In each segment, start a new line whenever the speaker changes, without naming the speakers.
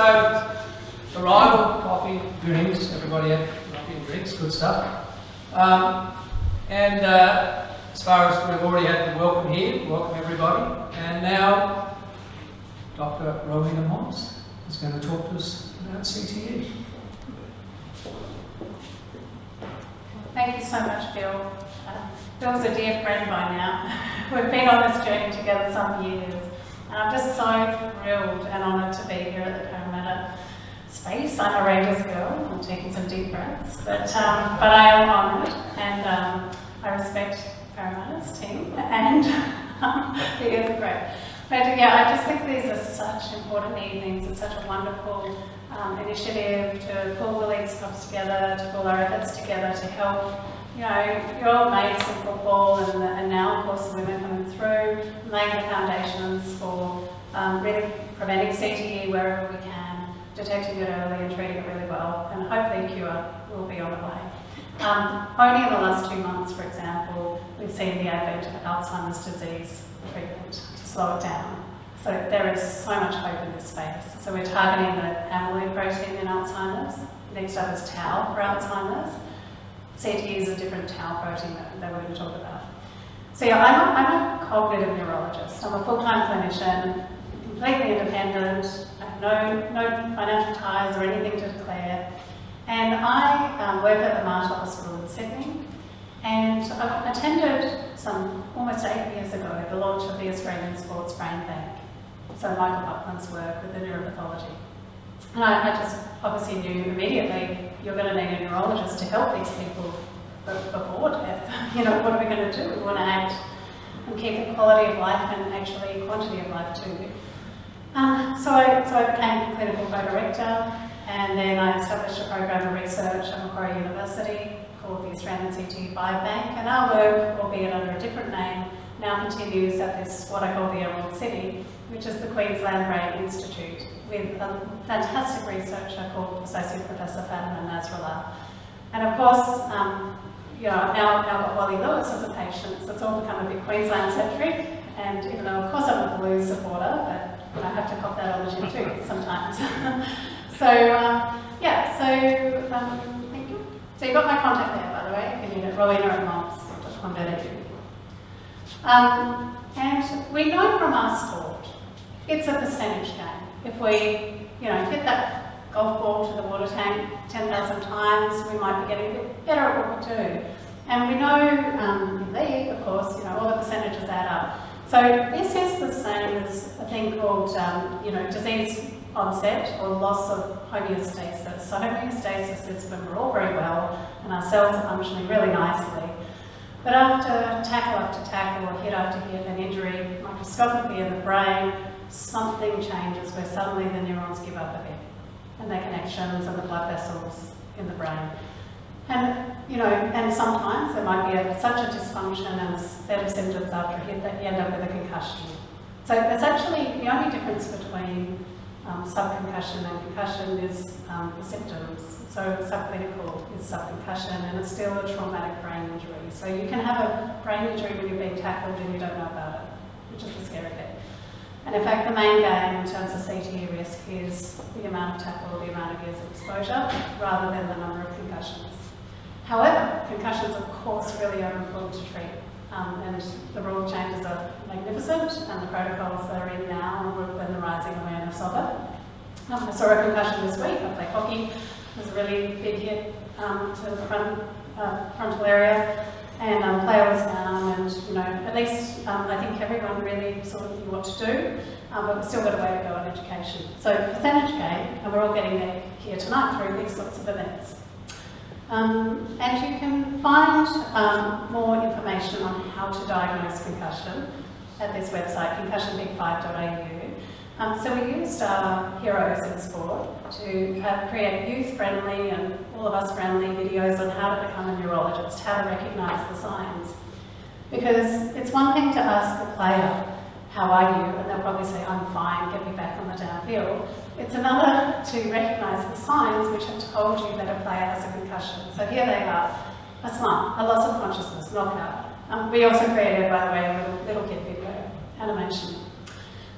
arrival, coffee, drinks, everybody had coffee and drinks, good stuff. As far as we've already had the welcome here, welcome everybody. And now Dr. Rowena is going to talk to us about CTE.
Thank you so much, Bill. Bill's a dear friend by now. We've been on this journey together some years. And I'm just so thrilled and honoured to be here at the Parramatta space. I'm a Rangers girl. I'm taking some deep breaths. But I am honoured, and I respect Parramatta's team, and it is great. But yeah, I just think these are such important evenings. It's such a wonderful initiative to pull the leagues clubs together, to pull our efforts together to help, you know, your old mates in football and now of course women coming through, laying the foundations for really preventing CTE wherever we can, detecting it early and treating it really well, and hopefully a cure will be on the way. Only in the last 2 months, for example, we've seen the advent of Alzheimer's disease treatment to slow it down. So there is so much hope in this space. So we're targeting the amyloid protein in Alzheimer's. Next up is tau for Alzheimer's. CTE is a different tau protein that we're going to talk about. So yeah, I'm a cognitive neurologist. I'm a full-time clinician, completely independent. I have no financial ties or anything to declare. And I work at the Mater Hospital in Sydney. And I attended almost 8 years ago, the launch of the Australian Sports Brain Bank. So Michael Buckland's work with the neuropathology. And I just obviously knew immediately you're going to need a neurologist to help these people before death. You know, what are we going to do? We want to act and keep the quality of life and actually quantity of life too. So I became a clinical co-director, and then I established a program of research at Macquarie University called the Australian CTE Biobank, and our work, albeit under a different name, now continues at this, what I call the Emerald City, which is the Queensland Brain Institute, with a fantastic researcher called Associate Professor Fatima Nasrallah. And of course, you know, I've now got Wally Lewis as a patient, so it's all become a bit Queensland-centric, and even though of course I'm a Blues supporter, but you know, I have to cop that on the chin too sometimes. Thank you. So you've got my contact there, by the way, if you need it, rowena@mops.com.au. And we know from our sport, it's a percentage game. If we, you know, hit that golf ball to the water tank 10,000 times, we might be getting a bit better at what we do. And we know, in league, of course, you know, all the percentages add up. So this is the same as a thing called, you know, disease onset or loss of homeostasis. So homeostasis is when we're all very well and our cells are functioning really nicely. But after tackle, or hit after hit, an injury, microscopically in the brain, something changes where suddenly the neurons give up a bit, and their connections and the blood vessels in the brain. And, you know, and sometimes there might be such a dysfunction and a set of symptoms after a hit that you end up with a concussion. So it's actually the only difference between subconcussion and concussion is the symptoms. So subclinical is subconcussion, and it's still a traumatic brain injury. So you can have a brain injury when you're being tackled and you don't know about it, which is the scary bit. And in fact, the main game in terms of CTE risk is the amount of tackle, the amount of years of exposure, rather than the number of concussions. However, concussions, of course, really are important to treat. And the rule changes are magnificent, and the protocols that are in now and the rising awareness of it. I saw a concussion this week. I play hockey. It was a really big hit to the frontal area, and player was down. And you know, at least I think everyone really sort of knew what to do, but we've still got a way to go in education. So percentage gain, and we're all getting there here tonight through these sorts of events. And you can find more information on how to diagnose concussion at this website, concussionbig5.au. So we used our heroes in sport to create youth-friendly and all of us friendly videos on how to become a neurologist, how to recognise the signs. Because it's one thing to ask a player, how are you? And they'll probably say, I'm fine, get me back on the downfield. It's another to recognise the signs which have told you that a player has a concussion. So here they are, a slump, a loss of consciousness, knockout. We also created, by the way, a little kid video animation.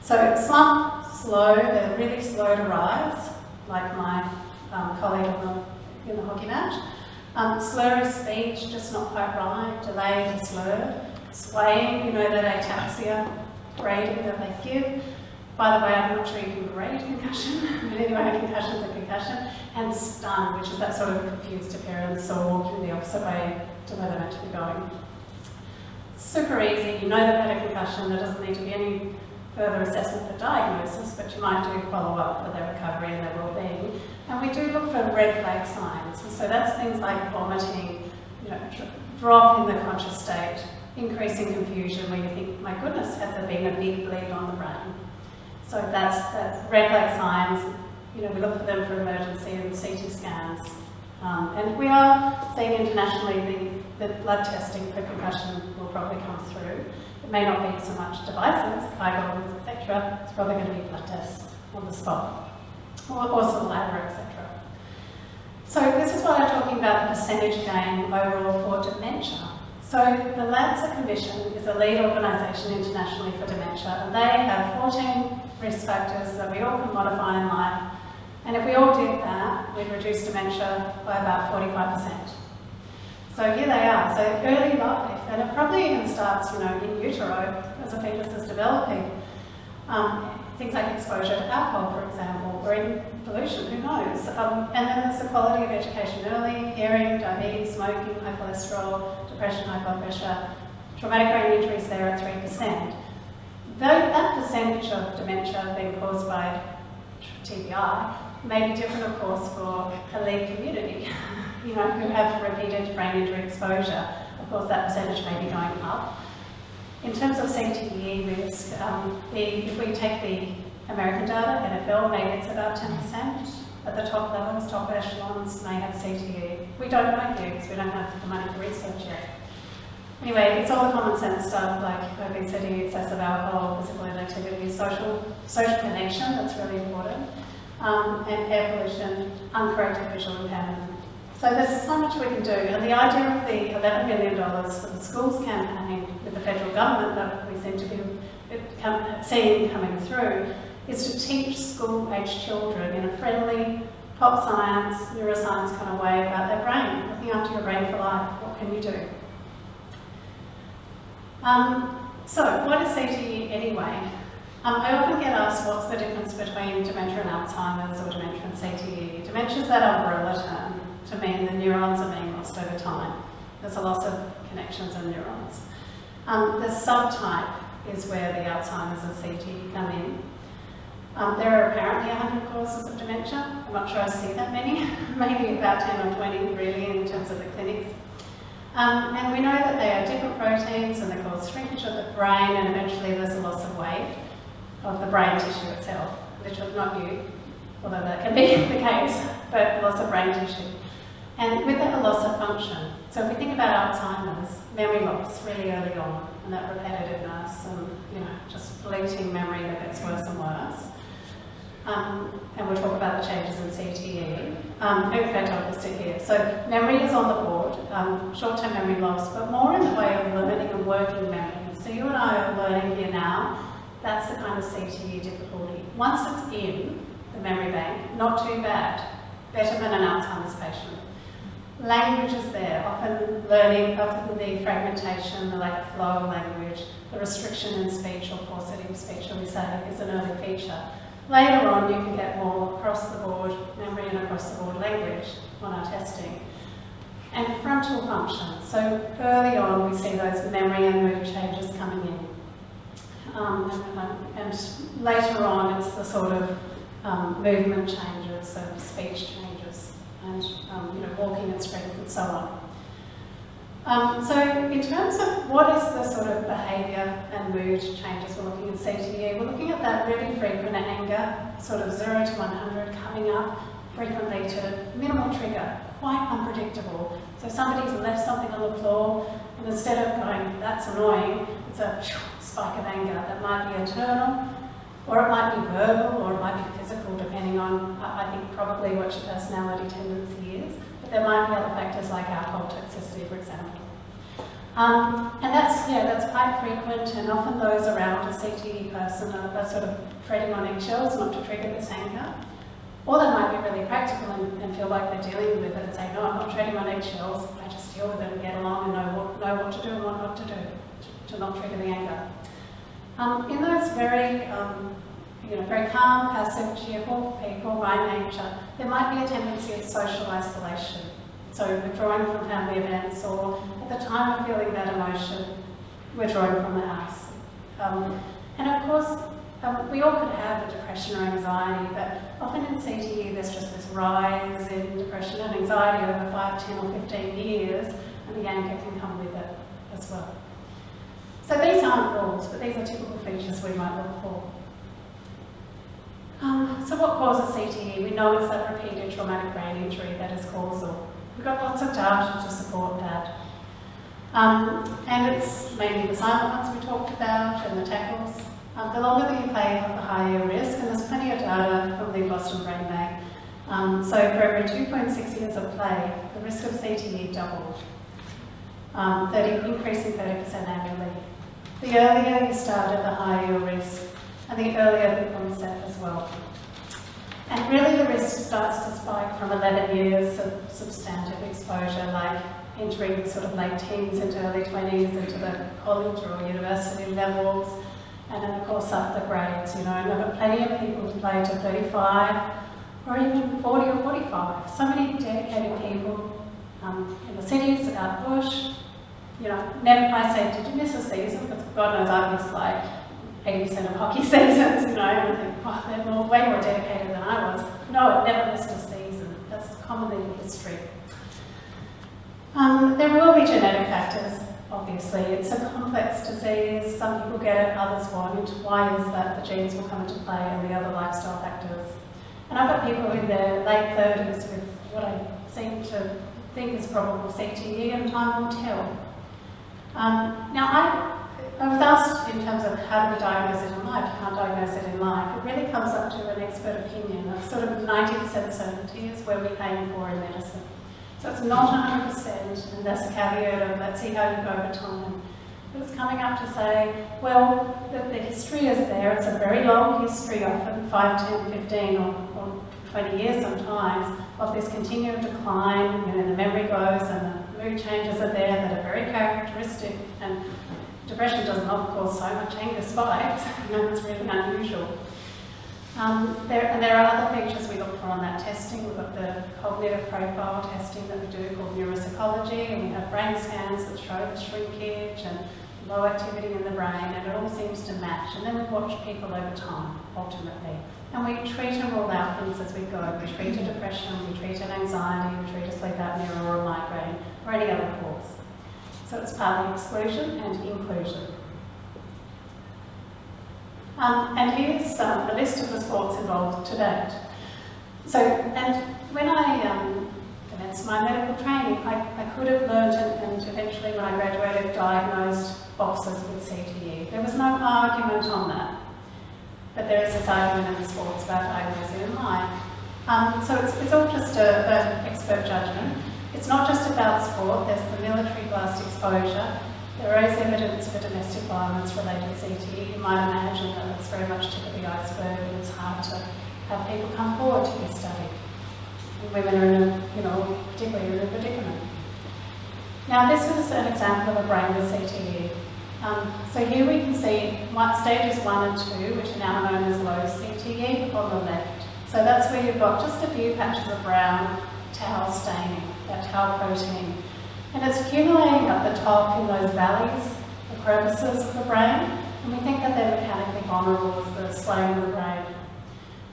So slump, slow, they're really slow to rise. like my colleague in the hockey match. Slur of speech, just not quite right, delayed or slurred. Swaying, that ataxia grading that they give. By the way, I'm not sure you can grade concussion, but anyway, concussion's a concussion. And stun, which is that sort of confused appearance or walking the opposite way to where they're meant to be going. Super easy, you know they've had a concussion, there doesn't need to be any further assessment for diagnosis, but you might do follow up for their recovery and their well-being. And we do look for red flag signs. So that's things like vomiting, drop in the conscious state, increasing confusion where you think, my goodness, has there been a big bleed on the brain? So that's red flag signs. We look for them for emergency and CT scans. And we are seeing internationally the blood testing for concussion will probably come through. It may not be so much devices, eyeballs, etc. It's probably going to be blood tests on the spot, or saliva, etc. So this is what I'm talking about, the percentage gain overall for dementia. So the Lancet Commission is a lead organisation internationally for dementia, and they have 14 risk factors that we all can modify in life. And if we all did that, we'd reduce dementia by about 45%. So here they are, so early life, and it probably even starts, in utero as a fetus is developing. Things like exposure to alcohol, for example, or even pollution, who knows? And then there's the quality of education early, hearing, diabetes, smoking, high cholesterol, depression, high blood pressure, traumatic brain injuries there at 3%. That percentage of dementia being caused by TBI may be different, of course, for a lead community, who have repeated brain injury exposure. Of course, that percentage may be going up. In terms of CTE risk, if we take the American data, NFL, maybe it's about 10%. At the top levels, top echelons may have CTE. We don't know yet because we don't have the money to research yet. Anyway, it's all the common sense stuff like obesity, excessive alcohol, physical inactivity, social connection, that's really important, and air pollution, uncorrected visual impairment. So there's so much we can do, and the idea of the $11 million for the schools campaign with the federal government that we seem to be seeing coming through is to teach school-aged children in a friendly, pop science, neuroscience kind of way about their brain, looking after your brain for life. What can you do? So what is CTE anyway? I often get asked what's the difference between dementia and Alzheimer's or dementia and CTE. Dementia is that umbrella term to mean the neurons are being lost over time. There's a loss of connections in neurons. The subtype is where the Alzheimer's and CTE come in. There are apparently 100 causes of dementia. I'm not sure I see that many, maybe about 10 or 20 really in terms of the clinics. And we know that they are different proteins and they cause shrinkage of the brain, and eventually there's a loss of weight of the brain tissue itself. Literally not you, although that can be the case, but loss of brain tissue. And with that, a loss of function. So if we think about Alzheimer's, memory loss really early on, and that repetitiveness and just fleeting memory that gets worse and worse. And we'll talk about the changes in CTE. In fact, I'll just sit here. So memory is on the board, short-term memory loss, but more in the way of limiting and working memory. So you and I are learning here now, that's the kind of CTE difficulty. Once it's in the memory bank, not too bad, better than an Alzheimer's patient. Language is there, often learning, often the fragmentation, the lack of flow of language, the restriction in speech or paucity of speech, shall we say, is an early feature. Later on, you can get more across the board memory and across the board language on our testing. And frontal function. So early on, we see those memory and mood changes coming in. And later on, it's the sort of movement changes, so speech changes, and walking and strength and so on. So in terms of what is the sort of behaviour and mood changes we're looking at CTE, we're looking at that really frequent anger, sort of 0 to 100 coming up frequently to minimal trigger, quite unpredictable. So somebody's left something on the floor, and instead of going, that's annoying, it's a spike of anger that might be internal, or it might be verbal, or it might be physical, depending on, I think, probably what your personality tendency is. But there might be other factors like alcohol toxicity, for example. And that's quite frequent, and often those around a CTE person are sort of treading on eggshells not to trigger this anger. Or they might be really practical and feel like they're dealing with it and say, no, I'm not treading on eggshells, I just deal with it and get along and know what to do and what not to do, to not trigger the anger. In those very, very calm, passive, cheerful people by nature, there might be a tendency of social isolation. So withdrawing from family events, or at the time of feeling that emotion, withdrawing from the house. And of course, we all could have a depression or anxiety, but often in CTE there's just this rise in depression and anxiety over 5, 10 or 15 years, and the anger can come with it as well. So these aren't rules, but these are typical features we might look for. So what causes CTE? We know it's that repeated traumatic brain injury that is causal. We've got lots of data to support that. And it's mainly the silent ones we talked about and the tackles. The longer that you play, the higher your risk, and there's plenty of data from the Boston Brain Bank. So for every 2.6 years of play, the risk of CTE doubled, increasing 30% annually. The earlier you started, the higher your risk, and the earlier the onset as well. And really the risk starts to spike from 11 years of substantive exposure, like entering sort of late teens into early 20s, into the college or university levels, and then of course up the grades, and I've got plenty of people who play to 35 or even 40 or 45. So many dedicated people in the cities, out bush. Never I say, did you miss a season? Because God knows I missed like 80% of hockey seasons, and I think, oh, they're way more dedicated than I was. No, I never missed a season. That's commonly in history. There will be genetic factors, obviously. It's a complex disease. Some people get it, others won't. Why is that? The genes will come into play and the other lifestyle factors. And I've got people in their late 30s with what I seem to think is probable CTE, and time will tell. Now, I was asked in terms of how do we diagnose it in life, you can't diagnose it in life. It really comes up to an expert opinion. Of sort of 90% certainty is where we aim for in medicine. So it's not 100%, and that's a caveat of let's see how you go over time. But it's coming up to say, well, the history is there. It's a very long history, often 5, 10, 15 or 20 years sometimes, of this continual decline, the memory goes and the mood changes are there that are very characteristic, and depression does not cause so much anger spikes, it's really unusual. There are other features we look for on that testing. We've got the cognitive profile testing that we do called neuropsychology, and we have brain scans that show the shrinkage and low activity in the brain, and it all seems to match. And then we watch people over time, ultimately. And we treat and rule out things as we go. We treat a depression, we treat an anxiety, we treat a sleep apnea or a migraine, or any other cause. So it's partly exclusion and inclusion. And here's a list of the sports involved to date. So, and when I commenced my medical training, I could have learned and eventually when I graduated diagnosed boxers with CTE. There was no argument on that. But there is this argument in the sports about diagnosing in life. So it's all just an expert judgment. It's not just about sport, there's the military blast exposure. There is evidence for domestic violence related to CTE. You might imagine that it's very much tip of the iceberg, and it's hard to have people come forward to be studied. And women are in a, particularly in a predicament. Now this is an example of a brain with CTE. So here we can see stages 1 and 2, which are now known as low CTE, on the left. So that's where you've got just a few patches of brown tau staining, that tau protein. And it's accumulating at the top in those valleys, the crevices of the brain, and we think that they're mechanically vulnerable as the swelling of the brain.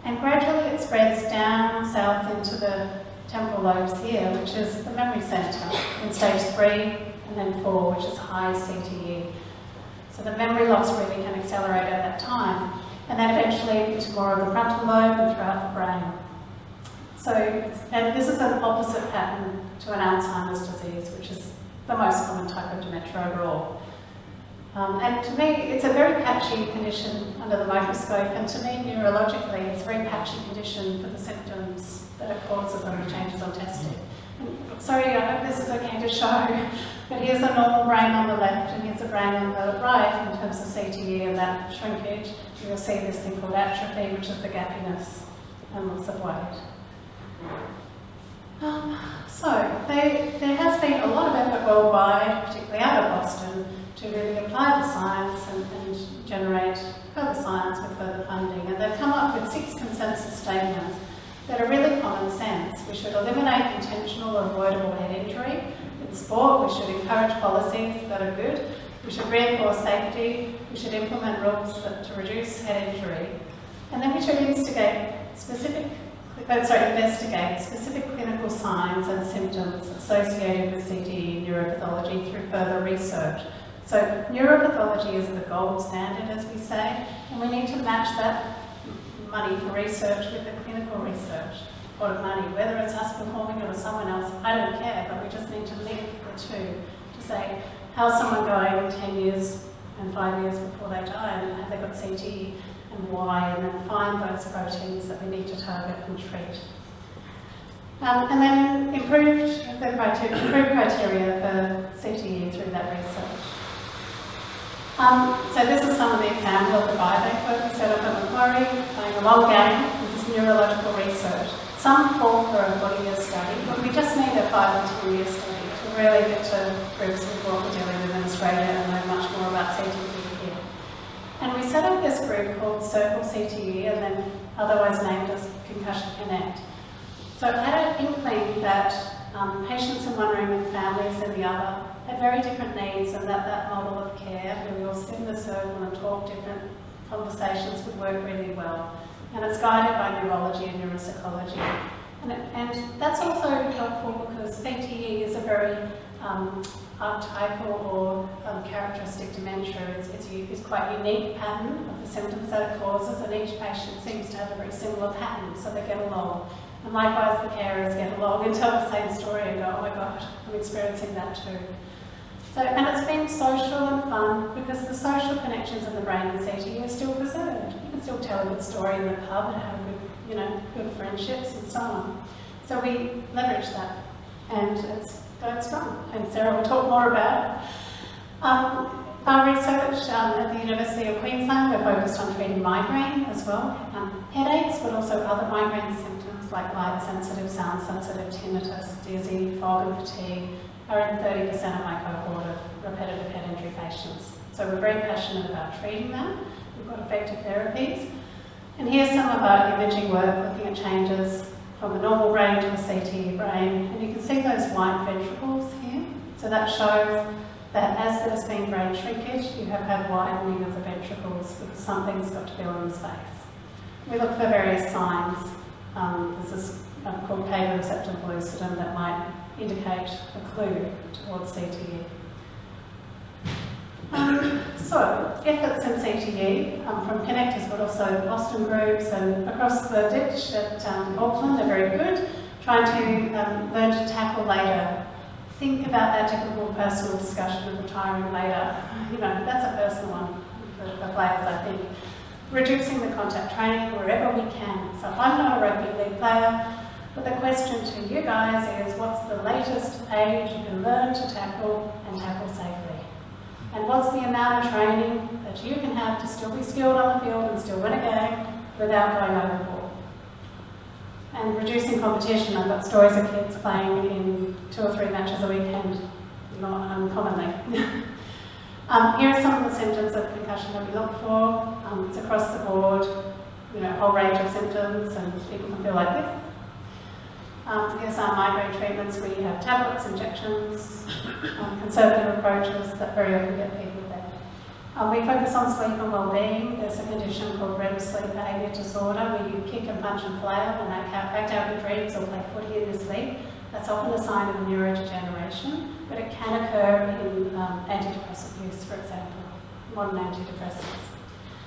And gradually it spreads down south into the temporal lobes here, which is the memory centre, in stage 3 and then 4, which is high CTE. So the memory loss really can accelerate at that time, and then eventually into more of the frontal lobe and throughout the brain. So, and this is an opposite pattern to an Alzheimer's disease, which is the most common type of dementia overall. And to me, it's a very patchy condition under the microscope, and to me, neurologically, it's a very patchy condition for the symptoms that it causes and the changes on testing. And, sorry, I hope this is okay to show, but here's a normal brain on the left, and here's a brain on the right in terms of CTE and that shrinkage. You'll see this thing called atrophy, which is the gappiness and loss of weight. So there has been a lot of effort worldwide, particularly out of Boston, to really apply the science and generate further science with further funding. And they've come up with 6 consensus statements that are really common sense. We should eliminate intentional or avoidable head injury. In sport, we should encourage policies that are good. We should reinforce safety. We should implement rules to reduce head injury. And then we should investigate specific clinical signs and symptoms associated with CTE neuropathology through further research. So neuropathology is the gold standard, as we say, and we need to match that money for research with the clinical research pot of money, whether it's us performing it or someone else, I don't care, but we just need to link the two to say, how's someone going 10 years and 5 years before they die, and have they got CTE and why, and then find those proteins that we need to target and treat. And then improve criteria for CTE through that research. So this is some of the examples of the biobank work we set up at Macquarie, playing a long game. This is neurological research. Some call for a 40-year study, but we just need a 5 or 10-year study to really get to grips with what we're dealing with in Australia and know much more about CTE here. And we set up this group called Circle CTE, and then otherwise named as Concussion Connect. So I had an inkling that patients in one room and families in the other had very different needs, and that model of care, where we all sit in a circle and talk different conversations, would work really well. And it's guided by neurology and neuropsychology. And that's also helpful because CTE is a very archetypal or characteristic dementia. It's quite unique pattern of the symptoms that it causes, and each patient seems to have a very similar pattern, so they get along. And likewise, the carers get along and tell the same story and go, oh my gosh, I'm experiencing that too. So, and it's been social and fun because the social connections in the brain in CTE are still preserved. You can still tell a good story in the pub and have good friendships and so on. So we leverage that, and it's going strong. And Sarah will talk more about it. Our research at the University of Queensland, we're focused on treating migraine as well, headaches, but also other migraine symptoms like light-sensitive, sound-sensitive, tinnitus, dizzy, fog and fatigue are in 30% of my cohort of repetitive head injury patients. So we're very passionate about treating that. We've got effective therapies. And here's some of our imaging work looking at changes from the normal brain to a CTE brain. And you can see those white ventricles here. So that shows that as there's been brain shrinkage, you have had widening of the ventricles because something's got to fill in the space. We look for various signs. This is called cable receptor pellucidum that might indicate a clue towards CTE. So, efforts in CTE from connectors, but also Boston groups and across the ditch at Auckland are very good, trying to learn to tackle later. Think about that typical personal discussion of retiring later. You know, that's a personal one for players, I think. Reducing the contact training wherever we can. So I'm not a rugby league player, but the question to you guys is, what's the latest age you can learn to tackle and tackle safely? And what's the amount of training that you can have to still be skilled on the field and still win a game without going overboard? And reducing competition. I've got stories of kids playing in 2 or 3 matches a weekend, not uncommonly. Here are some of the symptoms of concussion that we look for. It's across the board, you know, a whole range of symptoms, and people can feel like this. Here's our migraine treatments. We have tablets, injections, conservative approaches that very often get people there. We focus on sleep and well-being. There's a condition called REM sleep behaviour disorder where you kick and punch and flail and act out your dreams or play footy in your sleep. That's often a sign of neurodegeneration, but it can occur in antidepressant use, for example, modern antidepressants.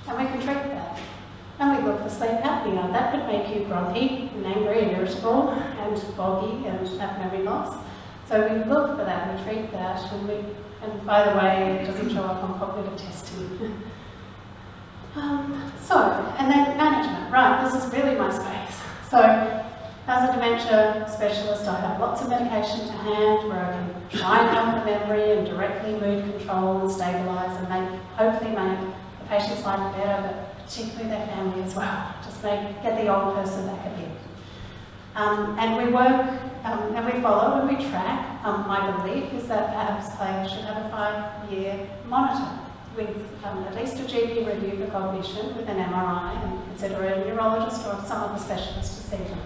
And we can treat that. And we look for sleep apnea. That could make you grumpy and angry and irritable and foggy and have memory loss. So we look for that and we treat that. And by the way, it doesn't show up on cognitive testing. And then management. Right, this is really my space. So as a dementia specialist, I have lots of medication to hand where I can try and help the memory and directly mood control and stabilise and hopefully make a patient's life better, but particularly their family as well. Just get the old person back a bit. And we work, and we follow and we track. My belief is that perhaps players should have a 5-year monitor with at least a GP review for cognition with an MRI and consider a neurologist or some other specialist to see them.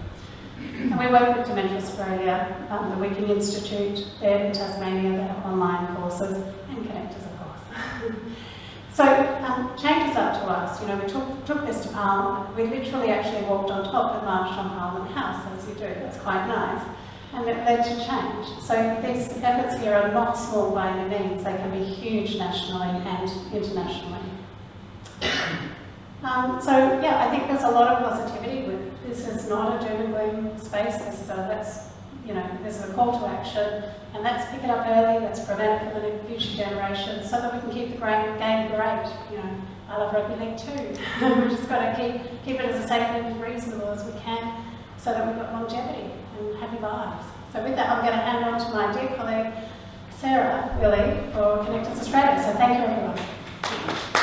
And we work with Dementia Australia, the Wicking Institute, there in Tasmania, they have online courses and connectors, of course. So change is up to us. You know, we took this to Parliament. We literally actually walked on top and marched on Parliament House, as you do. That's quite nice. And it led to change. So these efforts here are not small by any means. They can be huge nationally and internationally. So yeah, I think there's a lot of positivity with this. Is not a doom and gloom space. This is there's a call to action, and let's pick it up early. Let's prevent it for the future generations, so that we can keep the game great. You know, I love rugby league too. We've just got to keep it as safe and reasonable as we can, so that we've got longevity and happy lives. So with that, I'm going to hand on to my dear colleague Sarah Willie for Connectors Australia. So thank you, everyone.